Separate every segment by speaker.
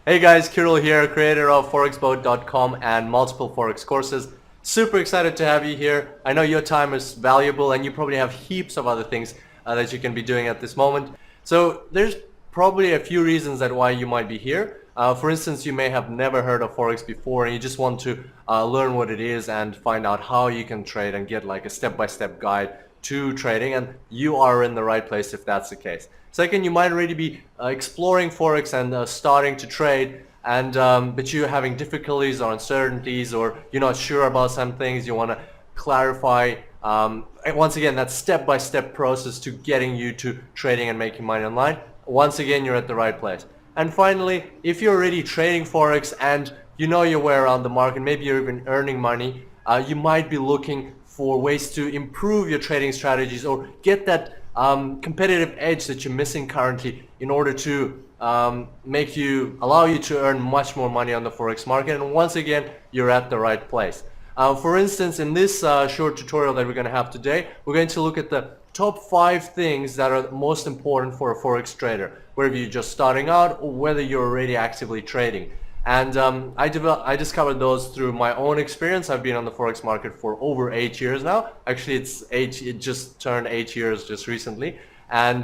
Speaker 1: Hey guys, Kirill here, creator of forexboat.com and multiple Forex courses. Super excited to have you here. I know your time is valuable and you probably have heaps of other things that you can be doing at this moment. So there's probably a few reasons that why you might be here. For instance, you may have never heard of Forex before and you just want to learn what it is and find out how you can trade and get like a step-by-step guide to trading, and you are in the right place if that's the case. Second, you might already be exploring Forex and starting to trade, and but you're having difficulties or uncertainties, or you're not sure about some things, you want to clarify. And once again, that step-by-step process to getting you to trading and making money online. Once again, you're at the right place. And finally, if you're already trading Forex and you know your way around the market, maybe you're even earning money, you might be looking for ways to improve your trading strategies or get that competitive edge that you're missing currently in order to allow you to earn much more money on the Forex market. And once again, you're at the right place. For instance, in this short tutorial that we're going to have today, we're going to look at the top 5 things that are most important for a Forex trader, whether you're just starting out or whether you're already actively trading. And I discovered those through my own experience. I've been on the Forex market for over 8 years now. Actually, it just turned 8 years just recently. And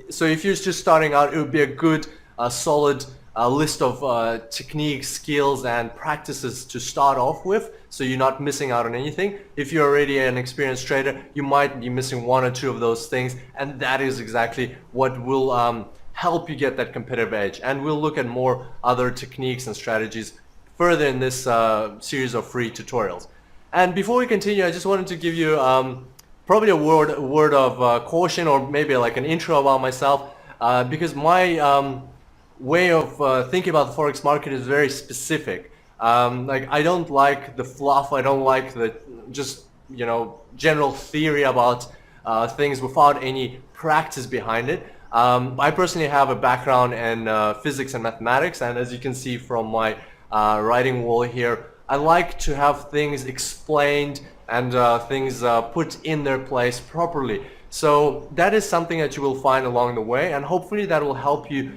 Speaker 1: so if you're just starting out, it would be a good, solid list of techniques, skills, and practices to start off with, so you're not missing out on anything. If you're already an experienced trader, you might be missing 1 or 2 of those things, and that is exactly what will help you get that competitive edge. And we'll look at more other techniques and strategies further in this series of free tutorials. And before we continue, I just wanted to give you probably a word of caution, or maybe like an intro about myself, because my way of thinking about the Forex market is very specific. Like, I don't like the fluff. I don't like the just general theory about things without any practice behind it. I personally have a background in physics and mathematics, and as you can see from my writing wall here, I like to have things explained and things put in their place properly. So that is something that you will find along the way, and hopefully that will help you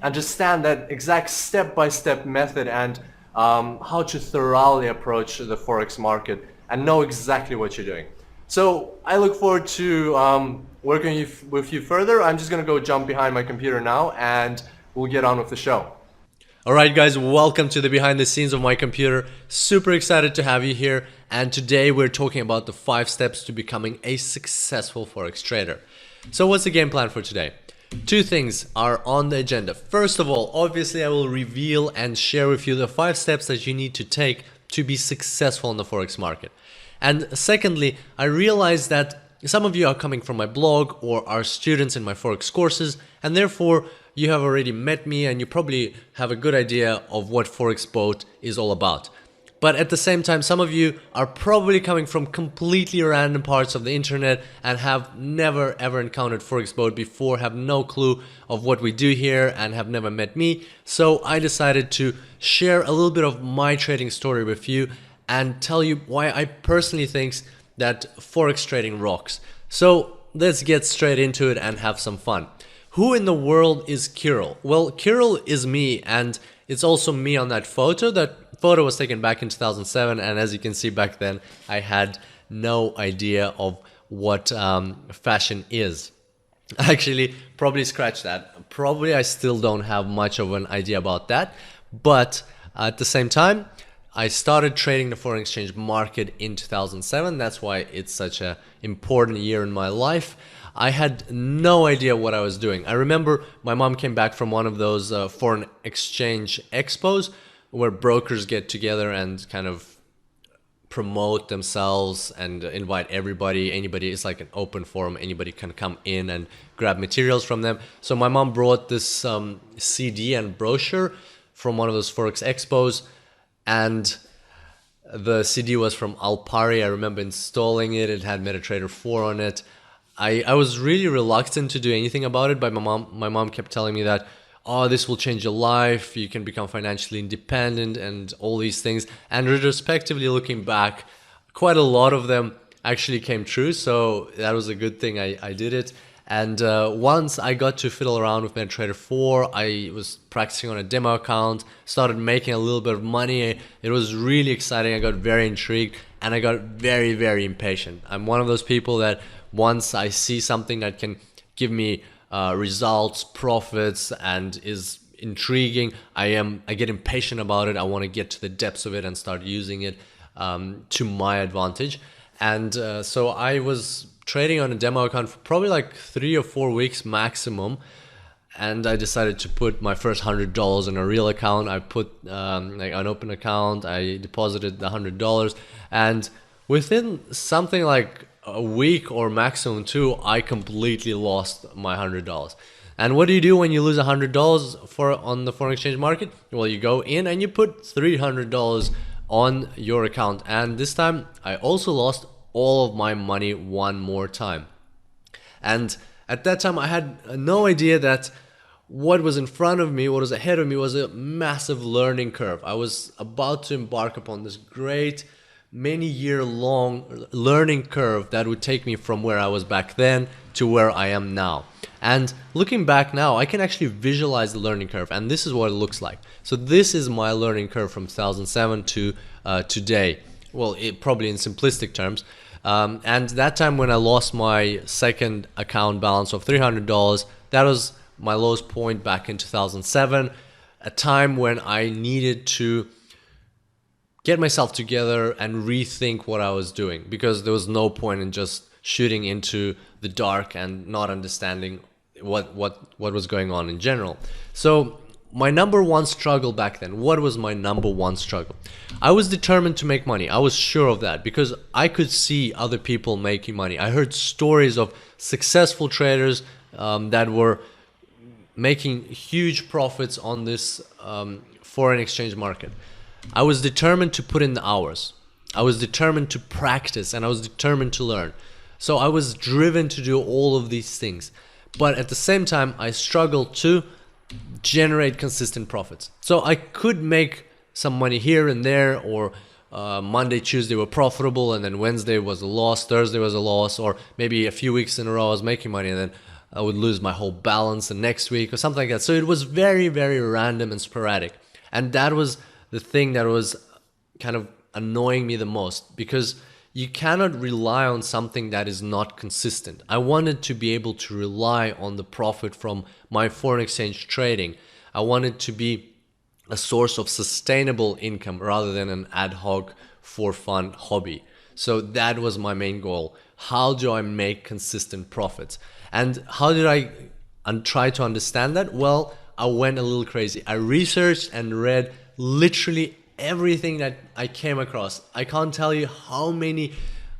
Speaker 1: understand that exact step-by-step method and how to thoroughly approach the Forex market and know exactly what you're doing. So I look forward to working with you further. I'm just going to go jump behind my computer now and we'll get on with the show. Alright guys, welcome to the behind the scenes of my computer. Super excited to have you here, and today we're talking about the 5 steps to becoming a successful Forex trader. So what's the game plan for today? 2 things are on the agenda. First of all, obviously I will reveal and share with you the 5 steps that you need to take to be successful in the Forex market. And secondly, I realize that some of you are coming from my blog or are students in my Forex courses, and therefore you have already met me and you probably have a good idea of what Forex Boat is all about. But at the same time, some of you are probably coming from completely random parts of the internet and have never ever encountered Forex Boat before, have no clue of what we do here, and have never met me. So I decided to share a little bit of my trading story with you and tell you why I personally think that Forex trading rocks. So let's get straight into it and have some fun. Who in the world is Kirill? Well, Kirill is me, and it's also me on that photo. That photo was taken back in 2007, and as you can see, back then I had no idea of what fashion is. Actually, probably scratch that. Probably I still don't have much of an idea about that, but at the same time, I started trading the foreign exchange market in 2007. That's why it's such an important year in my life. I had no idea what I was doing. I remember my mom came back from one of those foreign exchange expos where brokers get together and kind of promote themselves and invite everybody. Anybody, it's like an open forum. Anybody can come in and grab materials from them. So my mom brought this CD and brochure from one of those Forex expos, and the CD was from Alpari. I remember installing it. It had MetaTrader 4 on it. I was really reluctant to do anything about it, but my mom kept telling me that, oh, this will change your life, you can become financially independent and all these things. And retrospectively looking back, quite a lot of them actually came true, so that was a good thing I did it. And once I got to fiddle around with MetaTrader 4, I was practicing on a demo account, started making a little bit of money. It was really exciting. I got very intrigued and I got very, very impatient. I'm one of those people that once I see something that can give me results, profits, and is intriguing, I get impatient about it. I want to get to the depths of it and start using it to my advantage. And so I was trading on a demo account for probably like 3 or 4 weeks maximum, and I decided to put my first $100 in a real account. I put like an open account, I deposited the $100, and within something like a week or maximum 2, I completely lost my $100. And what do you do when you lose $100 on the foreign exchange market? Well, you go in and you put $300 on your account, and this time I also lost all of my money one more time. And at that time I had no idea that what was in front of me, what was ahead of me, was a massive learning curve. I was about to embark upon this great many year long learning curve that would take me from where I was back then to where I am now. And looking back now, I can actually visualize the learning curve, and this is what it looks like. So this is my learning curve from 2007 to today. Well, probably in simplistic terms. And that time when I lost my second account balance of $300, that was my lowest point back in 2007, a time when I needed to get myself together and rethink what I was doing, because there was no point in just shooting into the dark and not understanding what was going on in general. So my number one struggle back then, what was my number one struggle? I was determined to make money. I was sure of that because I could see other people making money. I heard stories of successful traders that were making huge profits on this foreign exchange market. I was determined to put in the hours. I was determined to practice, and I was determined to learn. So I was driven to do all of these things. But at the same time, I struggled to generate consistent profits. So I could make some money here and there, or Monday, Tuesday were profitable, and then Wednesday was a loss, Thursday was a loss, or maybe a few weeks in a row I was making money, and then I would lose my whole balance the next week or something like that. So it was very, very random and sporadic. And that was the thing that was kind of annoying me the most, because you cannot rely on something that is not consistent. I wanted to be able to rely on the profit from my foreign exchange trading. I wanted to be a source of sustainable income rather than an ad hoc for fun hobby. So that was my main goal. How do I make consistent profits? And how did I try to understand that? Well, I went a little crazy. I researched and read literally everything that I came across. I can't tell you how many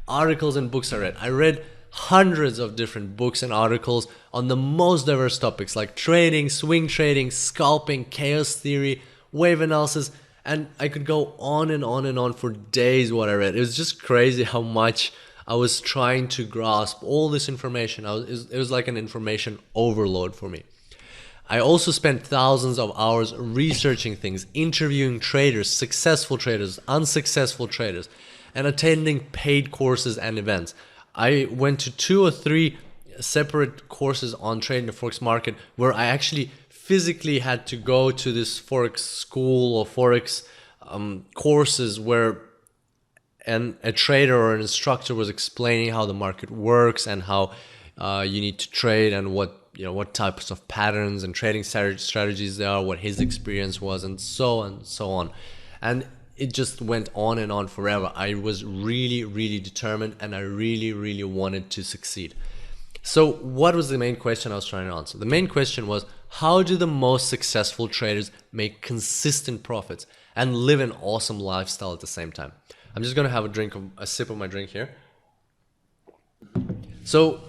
Speaker 1: articles and books I read. I read hundreds of different books and articles on the most diverse topics like trading, swing trading, scalping, chaos theory, wave analysis, and I could go on and on and on for days what I read. It was just crazy how much I was trying to grasp all this information. It was like an information overload for me. I also spent thousands of hours researching things, interviewing traders, successful traders, unsuccessful traders, and attending paid courses and events. I went to 2 or 3 separate courses on trading the Forex market where I actually physically had to go to this Forex school or Forex courses where a trader or an instructor was explaining how the market works and how you need to trade and what types of patterns and trading strategies there are, what his experience was, and so on and so on. And it just went on and on forever. I was really, really determined, and I really, really wanted to succeed. So what was the main question I was trying to answer? The main question was, how do the most successful traders make consistent profits and live an awesome lifestyle at the same time? I'm just going to have a sip of my drink here. So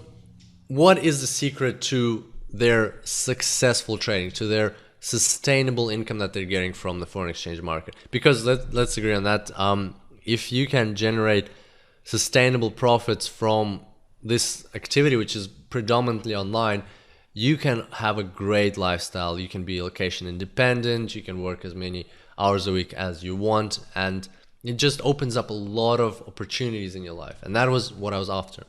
Speaker 1: what is the secret to their successful trading, to their sustainable income that they're getting from the foreign exchange market? Because let's agree on that. If you can generate sustainable profits from this activity, which is predominantly online, you can have a great lifestyle. You can be location independent. You can work as many hours a week as you want, and it just opens up a lot of opportunities in your life. And that was what I was after.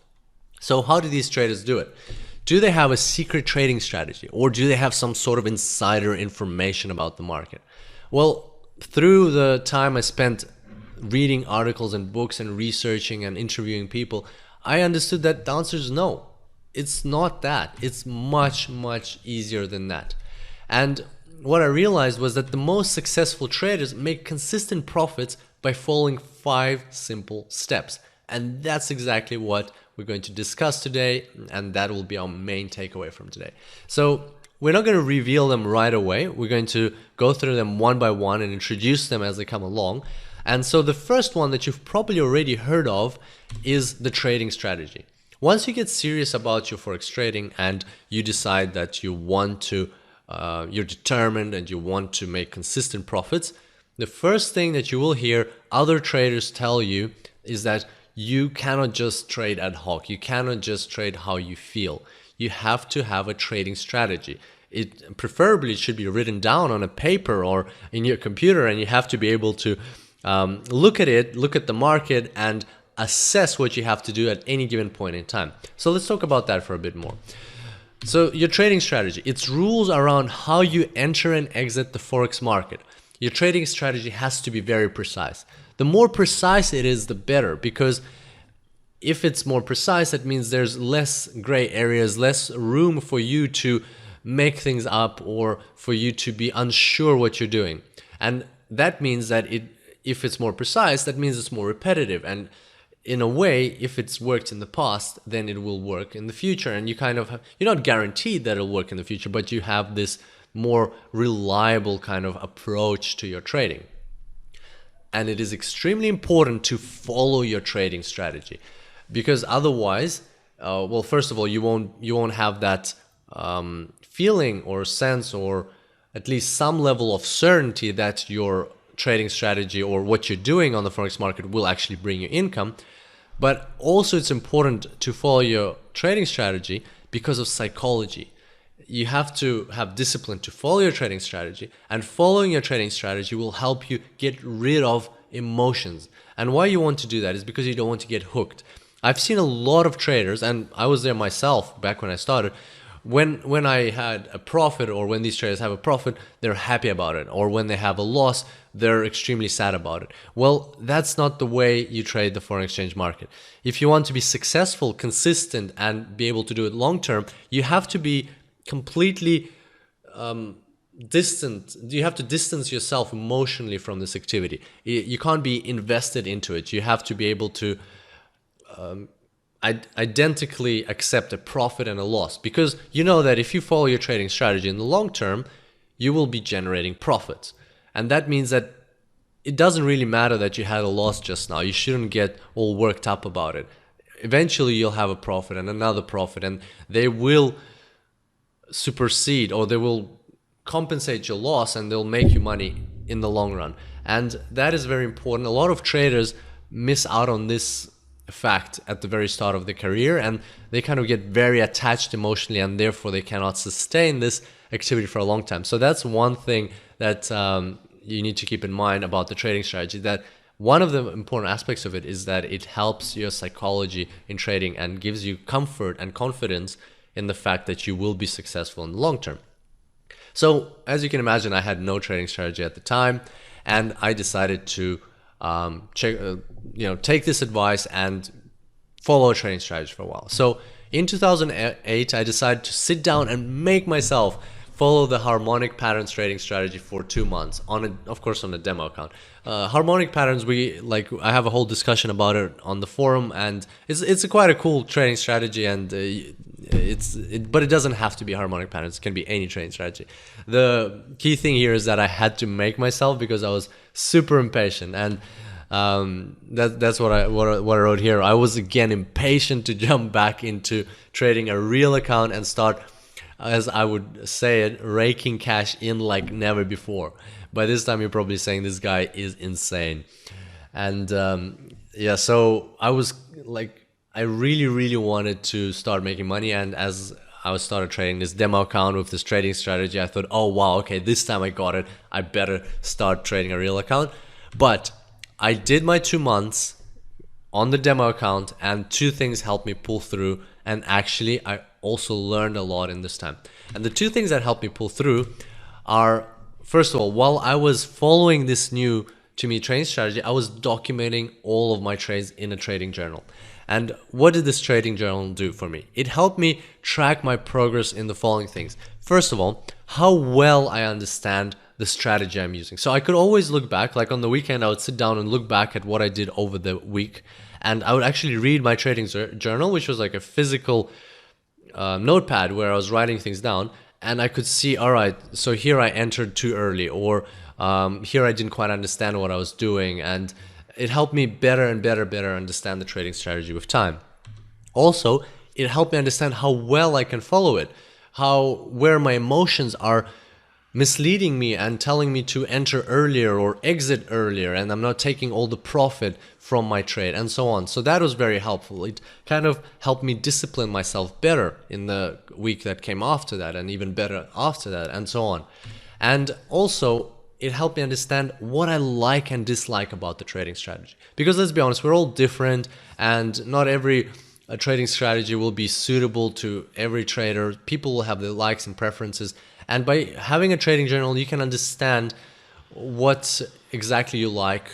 Speaker 1: So how do these traders do it? Do they have a secret trading strategy, or do they have some sort of insider information about the market? Well, through the time I spent reading articles and books and researching and interviewing people, I understood that the answer is no. It's not that. It's much, much easier than that. And what I realized was that the most successful traders make consistent profits by following 5 simple steps. And that's exactly what we're going to discuss today, and that will be our main takeaway from today. So we're not going to reveal them right away. We're going to go through them one by one and introduce them as they come along. And so the first one that you've probably already heard of is the trading strategy. Once you get serious about your Forex trading and you decide that you want to, you're determined and you want to make consistent profits, the first thing that you will hear other traders tell you is that you cannot just trade ad hoc. You cannot just trade how you feel. You have to have a trading strategy. It preferably should be written down on a paper or in your computer, and you have to be able to look at it, look at the market, and assess what you have to do at any given point in time. So let's talk about that for a bit more. So your trading strategy, it's rules around how you enter and exit the Forex market. Your trading strategy has to be very precise. The more precise it is, the better, because if it's more precise, that means there's less gray areas, less room for you to make things up or for you to be unsure what you're doing. And that means that if it's more precise, that means it's more repetitive. And in a way, if it's worked in the past, then it will work in the future. And you kind of you're not guaranteed that it'll work in the future, but you have this more reliable kind of approach to your trading. And it is extremely important to follow your trading strategy, because otherwise, well, first of all, you won't have that feeling or sense, or at least some level of certainty that your trading strategy or what you're doing on the Forex market will actually bring you income. But also it's important to follow your trading strategy because of psychology. You have to have discipline to follow your trading strategy, and following your trading strategy will help you get rid of emotions. And why you want to do that is because you don't want to get hooked. I've seen a lot of traders, and I was there myself back when I started, when I had a profit, or when these traders have a profit, they're happy about it, or when they have a loss, they're extremely sad about it. Well, that's not the way you trade the foreign exchange market. If you want to be successful, consistent, and be able to do it long term, you have to be completely distant. You have to distance yourself emotionally from this activity. You can't be invested into it. You have to be able to identically accept a profit and a loss, because you know that if you follow your trading strategy in the long term, you will be generating profits. And that means that it doesn't really matter that you had a loss just now. You shouldn't get all worked up about it. Eventually you'll have a profit and another profit, and they will supersede, or they will compensate your loss, and they'll make you money in the long run. And that is very important. A lot of traders miss out on this fact at the very start of their career, and they kind of get very attached emotionally, and therefore they cannot sustain this activity for a long time. So that's one thing that you need to keep in mind about the trading strategy, that one of the important aspects of it is that it helps your psychology in trading and gives you comfort and confidence in the fact that you will be successful in the long term. So as you can imagine, I had no trading strategy at the time, and I decided to take this advice and follow a trading strategy for a while. So in 2008, I decided to sit down and make myself follow the harmonic patterns trading strategy for 2 months, of course on a demo account. Harmonic patterns, I have a whole discussion about it on the forum, and it's quite a cool trading strategy, and but it doesn't have to be harmonic patterns. It can be any trading strategy. The key thing here is that I had to make myself, because I was super impatient, and that's what I wrote here. I was again impatient to jump back into trading a real account and start, as I would say it, raking cash in like never before. By this time you're probably saying this guy is insane. And yeah, so I was like, I really wanted to start making money, and as I started trading this demo account with this trading strategy, I thought, oh wow, okay, this time I got it, I better start trading a real account. But I did my 2 months on the demo account, and 2 things helped me pull through, and actually I also learned a lot in this time. And the two things that helped me pull through are, first of all, while I was following this new to me trading strategy, I was documenting all of my trades in a trading journal. And what did this trading journal do for me? It helped me track my progress in the following things. First of all, how well I understand the strategy I'm using. So I could always look back, like on the weekend, I would sit down and look back at what I did over the week. And I would actually read my trading journal, which was like a physical notepad where I was writing things down. And I could see, all right, so here I entered too early, or here I didn't quite understand what I was doing. And it helped me better and better understand the trading strategy with time. Also, it helped me understand how well I can follow it, where my emotions are misleading me and telling me to enter earlier or exit earlier, and I'm not taking all the profit from my trade, and so on. So that was very helpful. It kind of helped me discipline myself better in the week that came after that, and even better after that, and so on. And also, it helped me understand what I like and dislike about the trading strategy. Because let's be honest, we're all different, and not every trading strategy will be suitable to every trader. People will have their likes and preferences. And by having a trading journal, you can understand what exactly you like,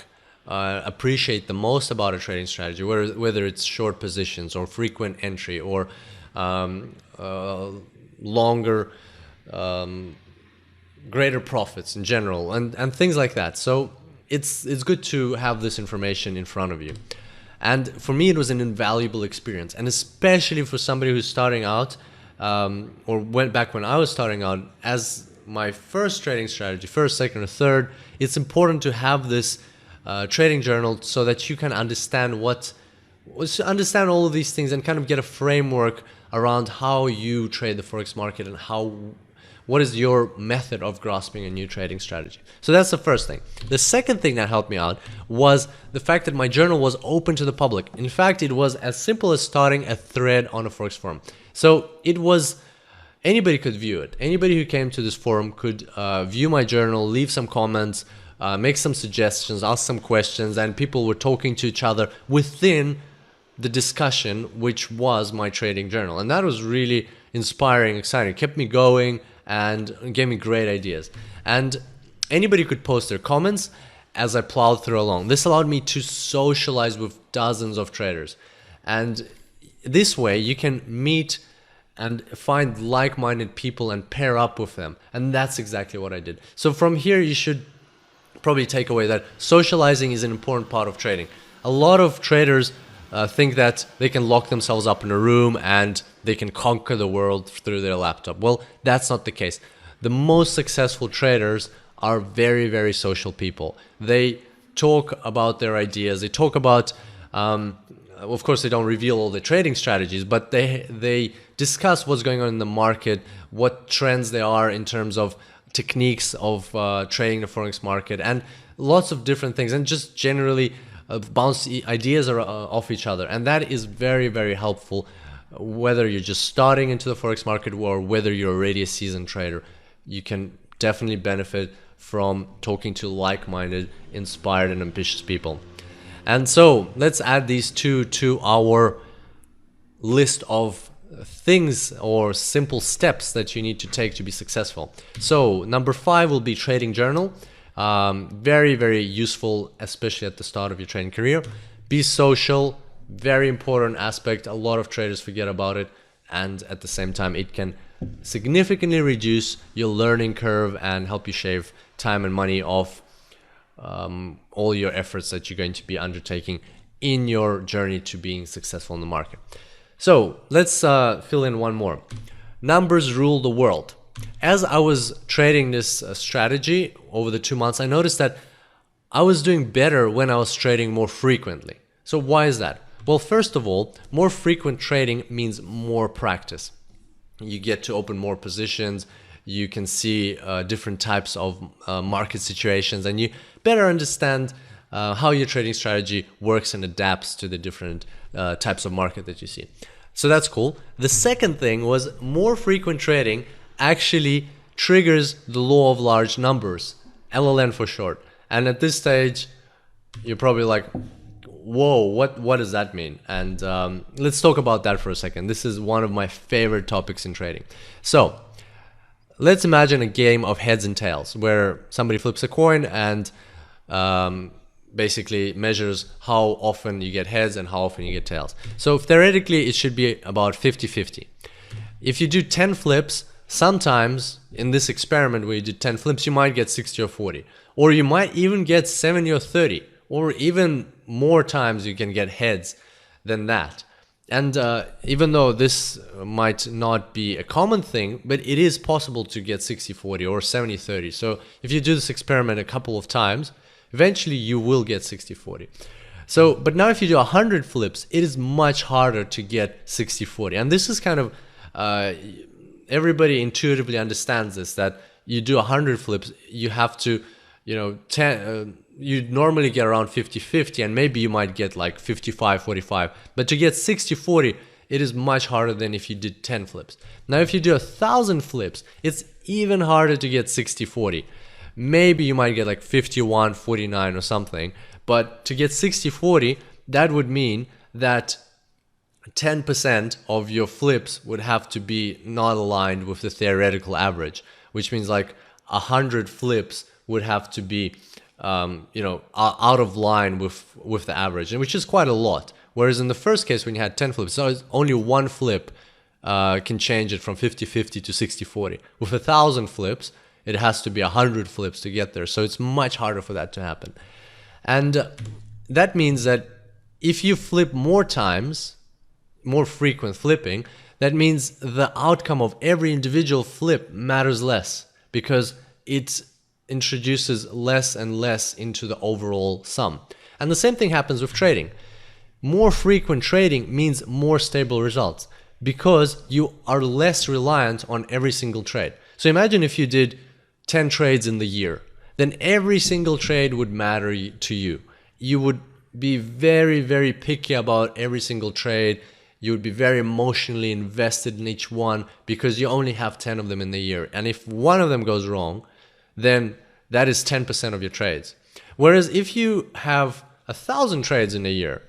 Speaker 1: appreciate the most about a trading strategy, whether it's short positions or frequent entry or longer, greater profits in general, and things like that. So it's good to have this information in front of you. And for me, it was an invaluable experience, and especially for somebody who's starting out, or went back when I was starting out as my first trading strategy, first, second, or third. It's important to have this trading journal so that you can understand all of these things and kind of get a framework around how you trade the Forex market and what is your method of grasping a new trading strategy. So that's the first thing. The second thing that helped me out was the fact that my journal was open to the public. In fact, it was as simple as starting a thread on a Forex forum. So anybody could view it. Anybody who came to this forum could view my journal, leave some comments, make some suggestions, ask some questions, and people were talking to each other within the discussion, which was my trading journal. And that was really inspiring, exciting. It kept me going and gave me great ideas. And anybody could post their comments as I plowed through along. This allowed me to socialize with dozens of traders. And this way you can meet and find like-minded people and pair up with them. And that's exactly what I did. So from here, you should probably take away that socializing is an important part of trading. A lot of traders think that they can lock themselves up in a room and they can conquer the world through their laptop. Well, that's not the case. The most successful traders are very, very social people. They talk about their ideas. They talk about, of course, they don't reveal all their trading strategies, but they discuss what's going on in the market, what trends there are in terms of techniques of trading the Forex market, and lots of different things, and just generally bounce ideas off each other. And that is very, very helpful, whether you're just starting into the Forex market or whether you're already a seasoned trader. You can definitely benefit from talking to like-minded, inspired, and ambitious people. And so let's add these two to our list of things or simple steps that you need to take to be successful. So number 5 will be trading journal. Very, very useful, especially at the start of your trading career. Be social, very important aspect. A lot of traders forget about it, and at the same time it can significantly reduce your learning curve and help you shave time and money off all your efforts that you're going to be undertaking in your journey to being successful in the market. So let's fill in one more. Numbers rule the world. As I was trading this strategy over the 2 months, I noticed that I was doing better when I was trading more frequently. So why is that? Well, first of all, more frequent trading means more practice. You get to open more positions, you can see different types of market situations, and you better understand how your trading strategy works and adapts to the different types of market that you see. So that's cool. The second thing was more frequent trading actually triggers the law of large numbers, LLN for short. And at this stage, you're probably like, whoa, what does that mean? And let's talk about that for a second. This is one of my favorite topics in trading. So let's imagine a game of heads and tails where somebody flips a coin and basically measures how often you get heads and how often you get tails. So theoretically, it should be about 50-50. If you do 10 flips, sometimes in this experiment where you do 10 flips, you might get 60 or 40. Or you might even get 70 or 30. Or even more times you can get heads than that. And even though this might not be a common thing, but it is possible to get 60-40 or 70-30. So if you do this experiment a couple of times, eventually you will get 60-40. So, but now if you do 100 flips, it is much harder to get 60-40. And this is kind of, everybody intuitively understands this, that you do 100 flips, you have to, you know, you normally get around 50-50, and maybe you might get like 55-45. But to get 60-40, it is much harder than if you did 10 flips. Now, if you do 1,000 flips, it's even harder to get 60-40. Maybe you might get like 51-49 or something. But to get 60-40, that would mean that 10% of your flips would have to be not aligned with the theoretical average, which means like 100 flips would have to be out of line with the average, and which is quite a lot. Whereas in the first case, when you had 10 flips, so only one flip can change it from 50-50 to 60-40. With 1,000 flips, it has to be 100 flips to get there. So it's much harder for that to happen. And that means that if you flip more times, more frequent flipping, that means the outcome of every individual flip matters less, because it introduces less and less into the overall sum. And the same thing happens with trading. More frequent trading means more stable results, because you are less reliant on every single trade. So imagine if you did 10 trades in the year, then every single trade would matter to you. You would be very, very picky about every single trade. You would be very emotionally invested in each one, because you only have 10 of them in the year. And if one of them goes wrong, then that is 10% of your trades. Whereas if you have 1,000 trades in a year,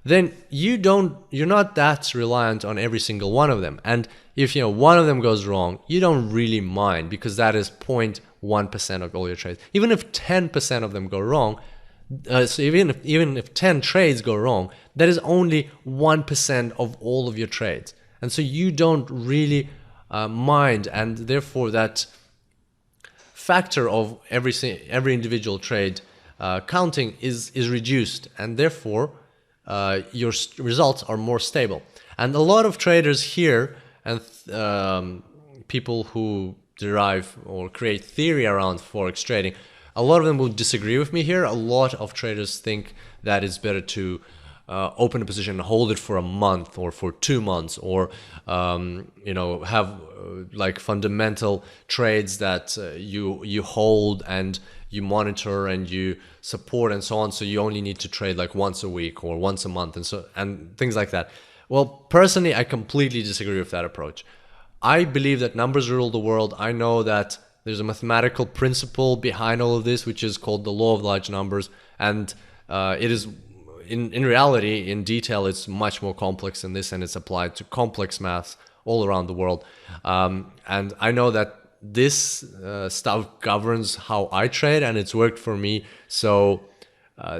Speaker 1: then you're not that reliant on every single one of them. And if one of them goes wrong, you don't really mind, because that is 0.1% of all your trades. Even if 10% of them go wrong, so even if 10 trades go wrong, that is only 1% of all of your trades. And so you don't really mind, and therefore that factor of every individual trade counting is reduced, and therefore your results are more stable. And a lot of traders here, and people who derive or create theory around forex trading, a lot of them will disagree with me here. A lot of traders think that it's better to open a position and hold it for a month or for 2 months, or have like fundamental trades that you hold and you monitor and you support and so on. So you only need to trade like once a week or once a month and things like that. Well, personally, I completely disagree with that approach. I believe that numbers rule the world. I know that there's a mathematical principle behind all of this, which is called the law of large numbers, and it is in reality, in detail, it's much more complex than this, and it's applied to complex maths all around the world. And I know that this stuff governs how I trade, and it's worked for me. So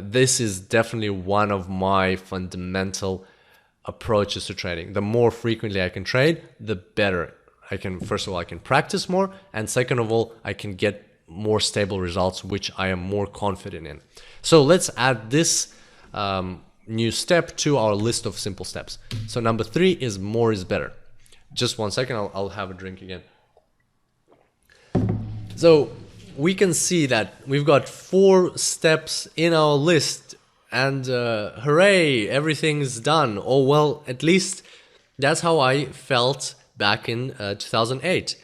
Speaker 1: this is definitely one of my fundamental approaches to trading. The more frequently I can trade, the better. First of all, I can practice more, and second of all, I can get more stable results, which I am more confident in. So let's add this new step to our list of simple steps. So number 3 is more is better. Just 1 second, I'll have a drink again. So we can see that we've got 4 steps in our list, and hooray, everything's done. Oh, well, at least that's how I felt back in 2008.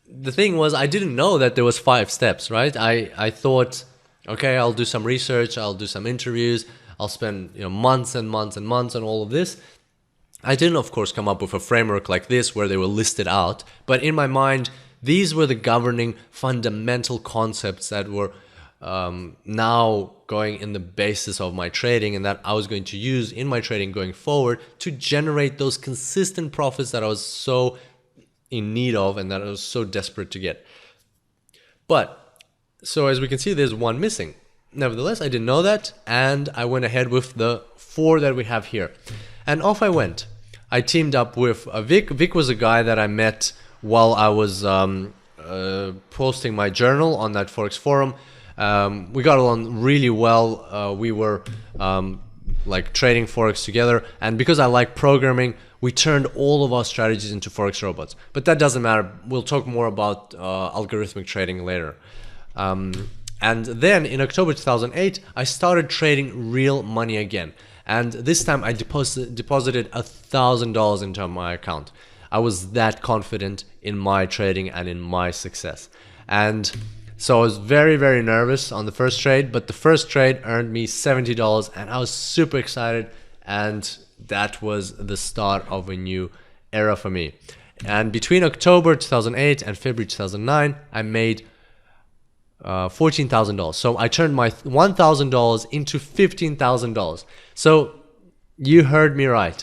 Speaker 1: The thing was, I didn't know that there was 5 steps, right? I thought, okay, I'll do some research, I'll do some interviews, I'll spend months and months and months on all of this. I didn't, of course, come up with a framework like this where they were listed out, but in my mind, these were the governing fundamental concepts that were
Speaker 2: now going in the basis of my trading, and that I was going to use in my trading going forward to generate those consistent profits that I was so in need of and that I was so desperate to get. But so as we can see, there's one missing. Nevertheless, I didn't know that, and I went ahead with the 4 that we have here. And off I went. I teamed up with Vic. Vic was a guy that I met while I was posting my journal on that Forex forum. We got along really well. We were like trading Forex together, and because I like programming, we turned all of our strategies into Forex robots. But that doesn't matter. We'll talk more about algorithmic trading later. And then in October 2008, I started trading real money again. And this time I deposited $1,000 into my account. I was that confident in my trading and in my success. And so I was very, very nervous on the first trade, but the first trade earned me $70 and I was super excited, and that was the start of a new era for me. And between October 2008 and February 2009, I made $14,000. So I turned my $1,000 into $15,000. So you heard me right.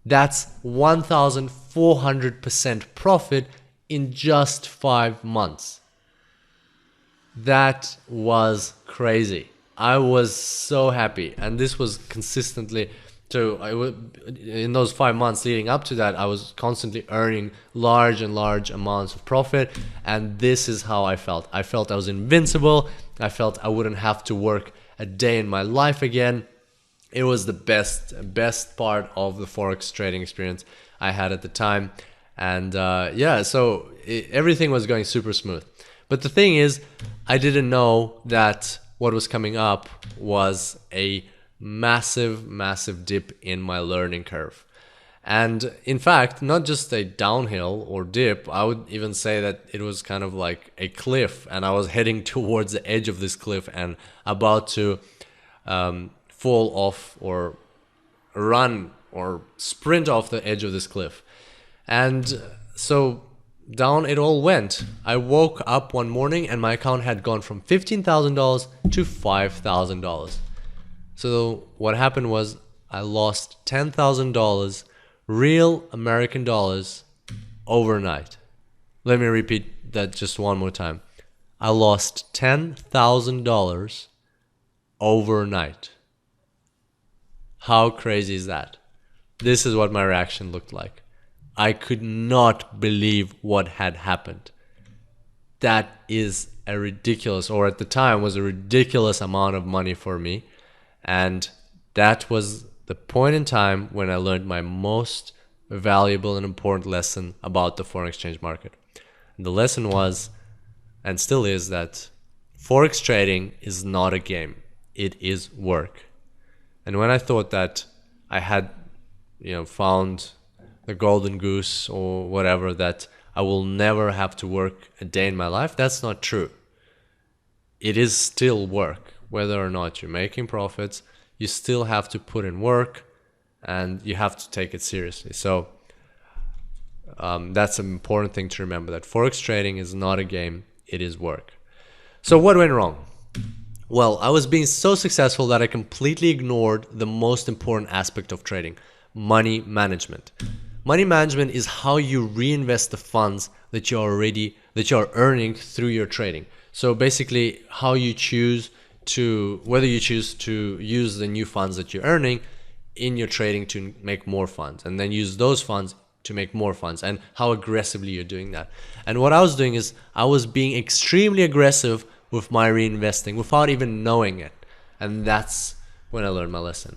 Speaker 2: That's 1,400% profit in just 5 months. That was crazy. I was so happy, and this was consistently. So in those 5 months leading up to that, I was constantly earning large and large amounts of profit, and this is how I felt. I felt I was invincible. I felt I wouldn't have to work a day in my life again. It was the best part of the Forex trading experience I had at the time, and so everything was going super smooth. But the thing is, I didn't know that what was coming up was a massive dip in my learning curve. And in fact, not just a downhill or dip, I would even say that it was kind of like a cliff, and I was heading towards the edge of this cliff and about to fall off or run or sprint off the edge of this cliff. And so down it all went. I woke up one morning and my account had gone from $15,000 to $5,000. So what happened was I lost $10,000 real American dollars overnight. Let me repeat that just one more time. I lost $10,000 overnight. How crazy is that? This is what my reaction looked like. I could not believe what had happened. That is a ridiculous, or at the time was a ridiculous amount of money for me. And that was the point in time when I learned my most valuable and important lesson about the foreign exchange market. And the lesson was, and still is, that Forex trading is not a game. It is work. And when I thought that I had, found the golden goose or whatever, that I will never have to work a day in my life, that's not true. It is still work. Whether or not you're making profits, you still have to put in work and you have to take it seriously. So that's an important thing to remember, that Forex trading is not a game, it is work. So what went wrong? Well, I was being so successful that I completely ignored the most important aspect of trading: money management. Money management is how you reinvest the funds that you're earning through your trading. So basically, how you choose whether you choose to use the new funds that you're earning in your trading to make more funds, and then use those funds to make more funds, and how aggressively you're doing that. And what I was doing is I was being extremely aggressive with my reinvesting without even knowing it. And that's when I learned my lesson.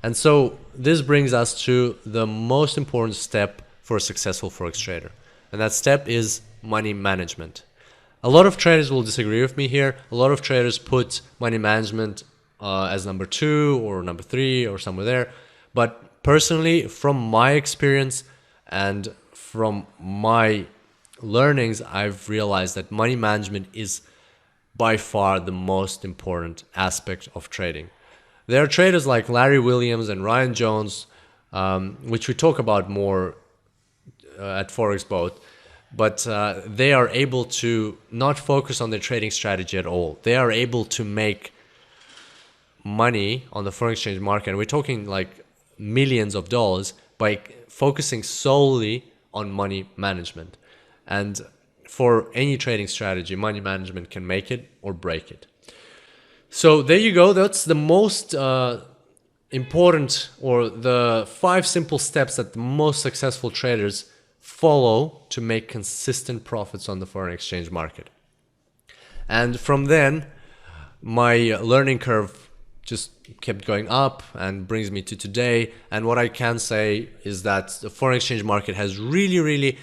Speaker 2: And so this brings us to the most important step for a successful Forex trader. And that step is money management. A lot of traders will disagree with me here. A lot of traders put money management as number 2 or number 3 or somewhere there. But personally, from my experience and from my learnings, I've realized that money management is by far the most important aspect of trading. There are traders like Larry Williams and Ryan Jones, which we talk about more at Forex Boat. but they are able to not focus on their trading strategy at all. They are able to make money on the foreign exchange market. And we're talking like millions of dollars by focusing solely on money management. And for any trading strategy, money management can make it or break it. So there you go. That's the most important, or the 5 simple steps that the most successful traders follow to make consistent profits on the foreign exchange market. And from then, my learning curve just kept going up and brings me to today. And what I can say is that the foreign exchange market has really, really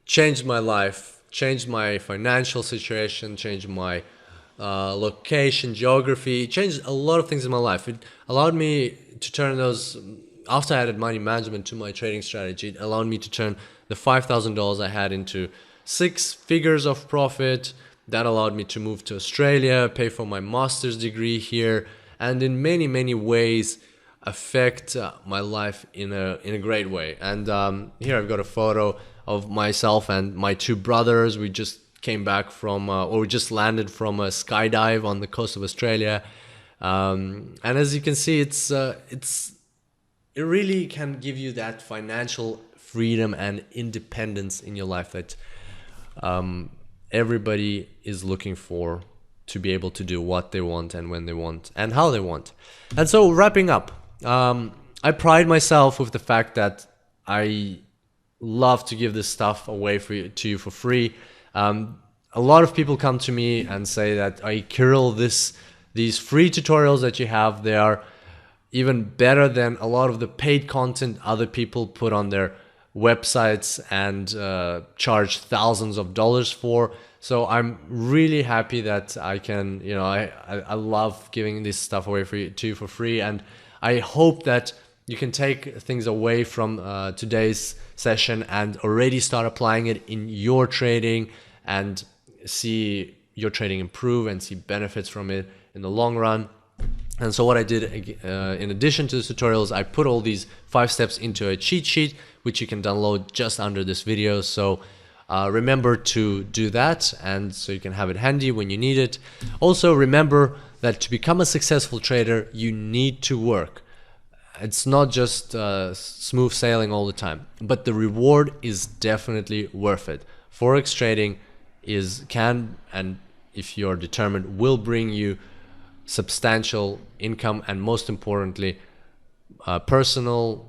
Speaker 2: changed my life, changed my financial situation, changed my location, geography, changed a lot of things in my life. It allowed me to turn those, after I added money management to my trading strategy, it allowed me to turn the $5,000 I had into 6 figures of profit. That allowed me to move to Australia, pay for my master's degree here, and in many, many ways affect my life in a great way. And here I've got a photo of myself and my 2 brothers. We just came back from, or we just landed from a skydive on the coast of Australia. And as you can see, it really can give you that financial freedom and independence in your life that everybody is looking for, to be able to do what they want and when they want and how they want. And so wrapping up, I pride myself with the fact that I love to give this stuff away to you for free. A lot of people come to me and say that, Kirill, these free tutorials that you have, they are even better than a lot of the paid content other people put on their websites and charge thousands of dollars for. So I'm really happy that I can, I love giving this stuff away to you for free. And I hope that you can take things away from today's session and already start applying it in your trading and see your trading improve and see benefits from it in the long run. And so what I did, in addition to the tutorials, I put all these 5 steps into a cheat sheet, which you can download just under this video. So remember to do that, and so you can have it handy when you need it. Also remember that to become a successful trader, you need to work. It's not just smooth sailing all the time, but the reward is definitely worth it. Forex trading can, and if you're determined, will bring you substantial income, and most importantly, personal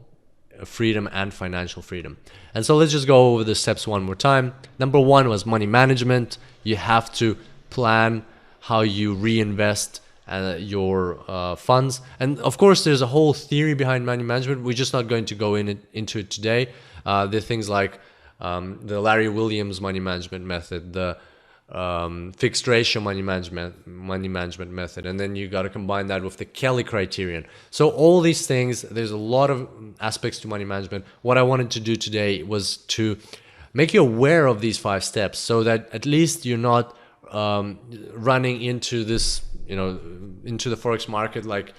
Speaker 2: freedom and financial freedom. And so let's just go over the steps one more time. Number 1 was money management. You have to plan how you reinvest your funds. And of course, there's a whole theory behind money management. We're just not going to go into it today. There are things like the Larry Williams money management method, the fixed ratio money management method, and then you got to combine that with the Kelly criterion. So all these things, there's a lot of aspects to money management. What I wanted to do today was to make you aware of these 5 steps, so that at least you're not running into this, into the forex market like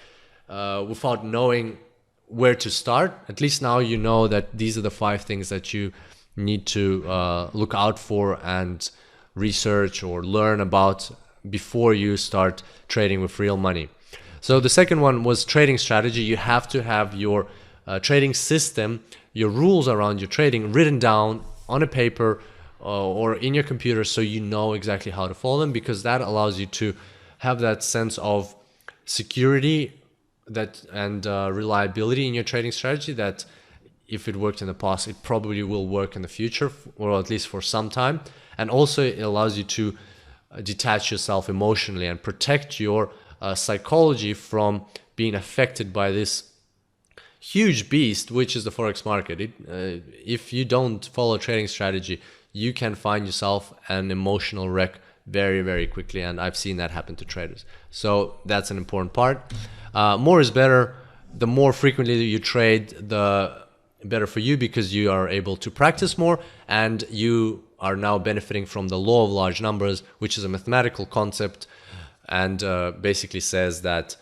Speaker 2: without knowing where to start. At least now you know that these are the 5 things that you need to look out for and research or learn about before you start trading with real money. So the second one was trading strategy. You have to have your trading system, your rules around your trading written down on a paper or in your computer, so you know exactly how to follow them, because that allows you to have that sense of security and reliability in your trading strategy, that if it worked in the past, it probably will work in the future, or at least for some time. And also it allows you to detach yourself emotionally and protect your psychology from being affected by this huge beast, which is the forex market. If you don't follow trading strategy, you can find yourself an emotional wreck very, very quickly, and I've seen that happen to traders. So that's an important part. More is better. The more frequently you trade, the better for you, because you are able to practice more, and you are now benefiting from the law of large numbers, which is a mathematical concept, and basically says that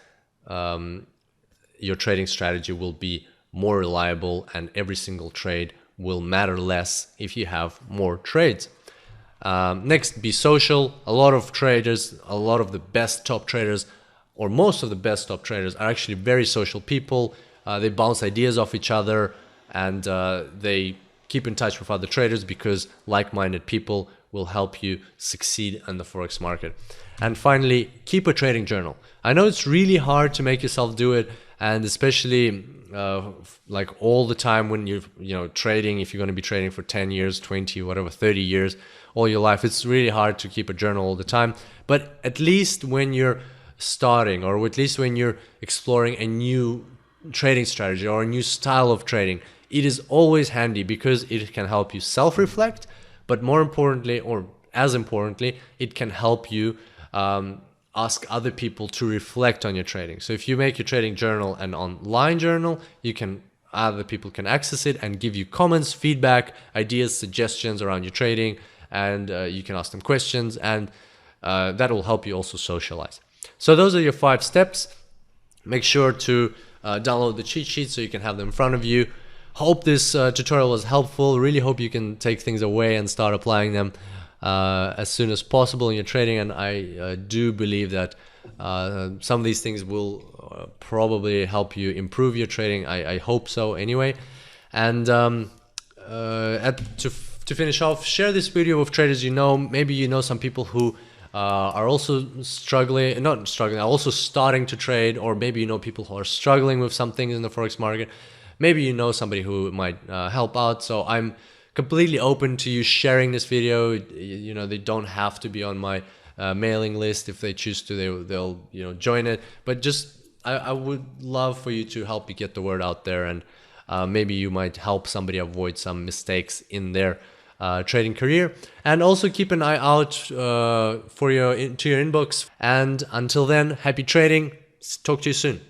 Speaker 2: your trading strategy will be more reliable and every single trade will matter less if you have more trades. Next, be social. A lot of traders, a lot of the best top traders, or most of the best top traders are actually very social people. They bounce ideas off each other, and they keep in touch with other traders because like-minded people will help you succeed in the Forex market. And finally, keep a trading journal. I know it's really hard to make yourself do it, and especially like all the time when you're trading, if you're going to be trading for 10 years, 20, whatever, 30 years, all your life, it's really hard to keep a journal all the time. But at least when you're starting, or at least when you're exploring a new trading strategy or a new style of trading, it is always handy because it can help you self-reflect, but more importantly, or as importantly, it can help you ask other people to reflect on your trading. So if you make your trading journal an online journal, other people can access it and give you comments, feedback, ideas, suggestions around your trading, and you can ask them questions, and that will help you also socialize. So those are your 5 steps. Make sure to download the cheat sheet so you can have them in front of you. Hope this tutorial was helpful. Really hope you can take things away and start applying them as soon as possible in your trading. And I do believe that some of these things will probably help you improve your trading. I hope so anyway. And to finish off, share this video with traders you know. Maybe you know some people who are also are also starting to trade, or maybe you know people who are struggling with some things in the Forex market. Maybe you know somebody who might help out. So I'm completely open to you sharing this video. They don't have to be on my mailing list. If they choose to, they'll join it. But just I would love for you to help me get the word out there, and maybe you might help somebody avoid some mistakes in their trading career. And also keep an eye out to your inbox. And until then, happy trading. Talk to you soon.